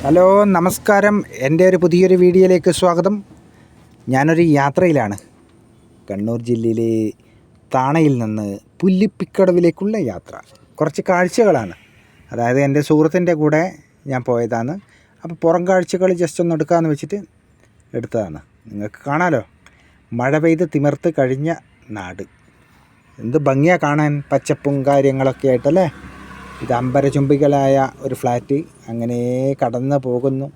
Hello നമസ്കാരം. എൻ്റെ ഒരു പുതിയൊരു വീഡിയോയിലേക്ക് സ്വാഗതം. ഞാനൊരു യാത്രയിലാണ്. കണ്ണൂർ ജില്ലയിലെ താണയിൽ നിന്ന് പുല്ലിപ്പിക്കടവിലേക്കുള്ള യാത്ര. കുറച്ച് കാഴ്ചകളാണ്. അതായത് എൻ്റെ സുഹൃത്തിൻ്റെ കൂടെ ഞാൻ പോയതാണ്. അപ്പോൾ പുറം കാഴ്ചകൾ ജസ്റ്റ് ഒന്ന് എടുക്കാമെന്ന് വെച്ചിട്ട് എടുത്തതാണ്. നിങ്ങൾക്ക് കാണാമല്ലോ, മഴ പെയ്ത് തിമിർത്ത് കഴിഞ്ഞ നാട്. എന്ത് ഭംഗിയാണ് കാണാൻ, പച്ചപ്പും കാര്യങ്ങളൊക്കെ ആയിട്ടല്ലേ. ഇത് അമ്പരചുംബികളായ ഒരു ഫ്ലാറ്റ് അങ്ങനെ കടന്നു പോകുന്നു.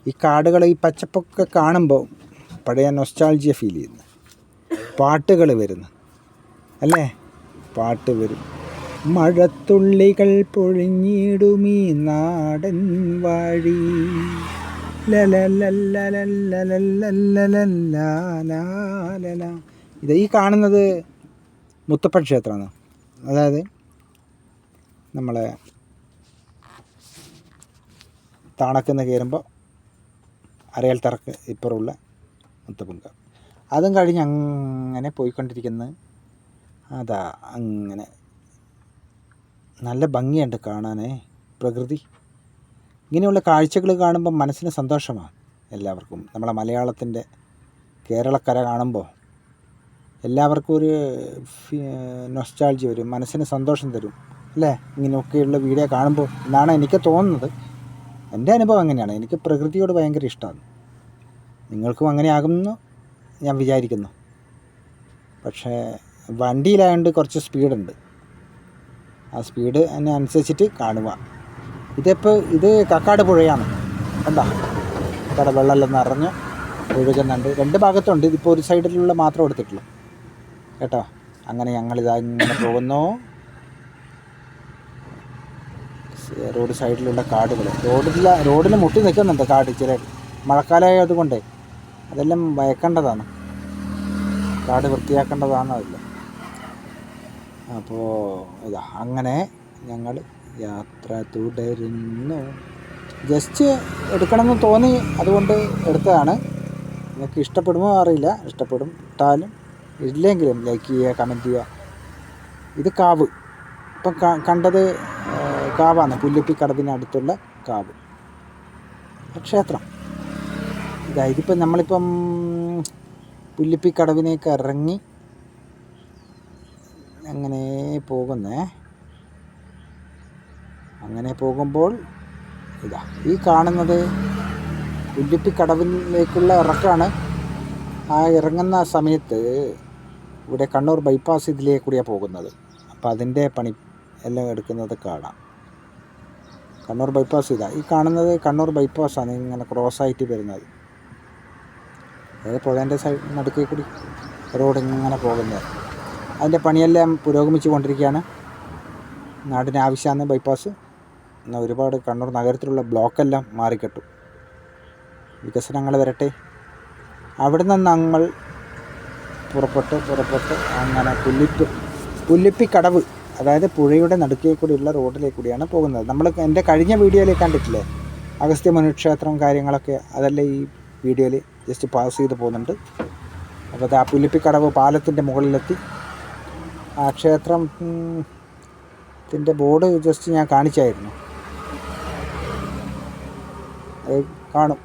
ഈ കാടുകൾ, ഈ പച്ചപ്പൊക്കെ കാണുമ്പോൾ പഴയ നൊസ്റ്റാൾജിയ ഫീൽ ചെയ്യുന്നു. പാട്ടുകൾ വരുന്നു അല്ലേ, പാട്ട് വരും. മഴത്തുള്ളികൾ പൊഴിഞ്ഞിടുമീ നാടൻ വഴി, ഇത് ഈ കാണുന്നത് മുത്തപ്പൻ ക്ഷേത്രമാണ്. അതായത് നമ്മളെ താണക്കുന്ന് കയറുമ്പോൾ അരയൽ തറക്ക് ഇപ്പുറമുള്ള മുത്തപ്പൻക. അതും കഴിഞ്ഞ് അങ്ങനെ പോയിക്കൊണ്ടിരിക്കുന്നത്. അതാ അങ്ങനെ നല്ല ഭംഗിയുണ്ട് കാണാനേ, പ്രകൃതി. ഇങ്ങനെയുള്ള കാഴ്ചകൾ കാണുമ്പോൾ മനസ്സിന് സന്തോഷമാണ് എല്ലാവർക്കും. നമ്മളെ മലയാളത്തിൻ്റെ കേരളക്കര കാണുമ്പോൾ എല്ലാവർക്കും ഒരു നൊസ്റ്റാൾജി വരും, മനസ്സിന് സന്തോഷം തരും അല്ലേ. ഇങ്ങനെയൊക്കെയുള്ള വീഡിയോ കാണുമ്പോൾ എന്നാണ് എനിക്ക് തോന്നുന്നത്. എൻ്റെ അനുഭവം അങ്ങനെയാണ്. എനിക്ക് പ്രകൃതിയോട് ഭയങ്കര ഇഷ്ടമാണ്. നിങ്ങൾക്കും അങ്ങനെ ആകുമെന്ന് ഞാൻ വിചാരിക്കുന്നു. പക്ഷേ വണ്ടിയിലായതുകൊണ്ട് കുറച്ച് സ്പീഡുണ്ട്. ആ സ്പീഡ് അനുസരിച്ചിട്ട് കാണുക. ഇത് കക്കാട് പുഴയാണ്. എന്താ കക്കാട് വെള്ളമെല്ലാം നിറഞ്ഞ് ഒഴുകുന്നുണ്ട്. രണ്ട് ഭാഗത്തുണ്ട്. ഇതിപ്പോൾ ഒരു സൈഡിലുള്ള മാത്രം എടുത്തിട്ടുള്ളൂ കേട്ടോ. അങ്ങനെ ഞങ്ങളിതാ ഇങ്ങനെ പോകുന്നു. റോഡ് സൈഡിലുള്ള കാടുകൾ, റോഡിന് മുട്ടി നിൽക്കുന്നുണ്ട് കാട്. ചില മഴക്കാലമായത് കൊണ്ട് അതെല്ലാം വയക്കേണ്ടതാണ്, കാട് വൃത്തിയാക്കേണ്ടതാണ്. അതില്ല. അപ്പോൾ ഇതാ അങ്ങനെ ഞങ്ങൾ യാത്ര തുടരുന്നു. ജസ്റ്റ് എടുക്കണമെന്ന് തോന്നി, അതുകൊണ്ട് എടുത്തതാണ്. നിങ്ങൾക്ക് ഇഷ്ടപ്പെടുമോ അറിയില്ല. ഇഷ്ടപ്പെടും, ഇട്ടാലും ഇല്ലെങ്കിലും ലൈക്ക് ചെയ്യുക, കമൻറ്റ് ചെയ്യുക. ഇത് കാവ്, ഇപ്പം കണ്ടത് കാവാണ്. പുല്ലിപ്പിക്കടവിനടുത്തുള്ള കാവ് ക്ഷേത്രം. ഇതിപ്പം നമ്മളിപ്പം പുല്ലിപ്പിക്കടവിനേക്ക് ഇറങ്ങി അങ്ങനെ പോകുന്നേ. അങ്ങനെ പോകുമ്പോൾ ഇതാ ഈ കാണുന്നത് പുല്ലിപ്പിക്കടവിലേക്കുള്ള ഇറക്കമാണ്. ആ ഇറങ്ങുന്ന സമയത്ത് ഇവിടെ കണ്ണൂർ ബൈപ്പാസ് ഇതിലേക്കൂടിയാണ് പോകുന്നത്. അപ്പോൾ അതിൻ്റെ പണി എല്ലാം എടുക്കുന്നത് കാണാം. കണ്ണൂർ ബൈപ്പാസ് ഇതാ ഈ കാണുന്നത് കണ്ണൂർ ബൈപ്പാസാണ്. ഇങ്ങനെ ക്രോസായിട്ട് വരുന്നത്. അതായത് പുഴേൻ്റെ സൈഡ് നടുക്കേ കൂടി റോഡ് ഇങ്ങനെ പോകുന്നത്. അതിൻ്റെ പണിയെല്ലാം പുരോഗമിച്ചു കൊണ്ടിരിക്കുകയാണ്. നാടിന് ആവശ്യമാണ് ബൈപ്പാസ്. എന്നാൽ ഒരുപാട് കണ്ണൂർ നഗരത്തിലുള്ള ബ്ലോക്കെല്ലാം മാറിക്കെട്ടും. വികസനങ്ങൾ വരട്ടെ. അവിടെ നിന്ന് ഞങ്ങൾ പുറപ്പെട്ട് അങ്ങനെ പുല്ലിപ്പിക്കടവ്, അതായത് പുഴയുടെ നടുക്കേ കൂടിയുള്ള റോഡിലേക്ക് കൂടിയാണ് പോകുന്നത്. നമ്മൾ എൻ്റെ കഴിഞ്ഞ വീഡിയോയിൽ കണ്ടിട്ടില്ലേ, അഗസ്ത്യ മുനിക്ഷേത്രം കാര്യങ്ങളൊക്കെ, അതെല്ലാം ഈ വീഡിയോയിൽ ജസ്റ്റ് പാസ് ചെയ്ത് പോകുന്നുണ്ട്. അപ്പോൾ അത് ആ പുല്ലിപ്പിക്കടവ് പാലത്തിൻ്റെ മുകളിലെത്തി. ആ ക്ഷേത്രത്തിൻ്റെ ബോർഡ് ജസ്റ്റ് ഞാൻ കാണിച്ചായിരുന്നു. അത് കാണും.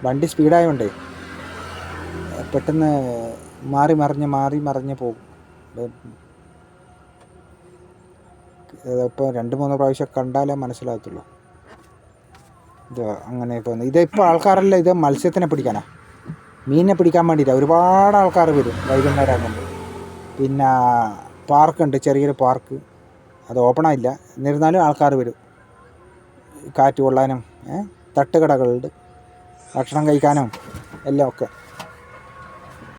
വണ്ടി സ്പീഡായതുകൊണ്ടേ പെട്ടെന്ന് മാറി മറിഞ്ഞ് പോകും. ഇപ്പോൾ 2-3 പ്രാവശ്യം കണ്ടാലേ മനസ്സിലാകത്തുള്ളൂ. ഇത് അങ്ങനെ പോകുന്നത്. ഇതിപ്പോൾ ആൾക്കാരെല്ലാം ഇത് മത്സ്യത്തിനെ പിടിക്കാനാണ്, മീനിനെ പിടിക്കാൻ വേണ്ടിയിട്ടാണ്. ഒരുപാട് ആൾക്കാർ വരും വൈകുന്നേരം ആകുമ്പോൾ. പിന്നെ പാർക്കുണ്ട്, ചെറിയൊരു പാർക്ക്. അത് ഓപ്പണായില്ല, എന്നിരുന്നാലും ആൾക്കാർ വരും കാറ്റ് കൊള്ളാനും. തട്ടുകടകളുണ്ട്, ഭക്ഷണം കഴിക്കാനും എല്ലാം ഒക്കെ.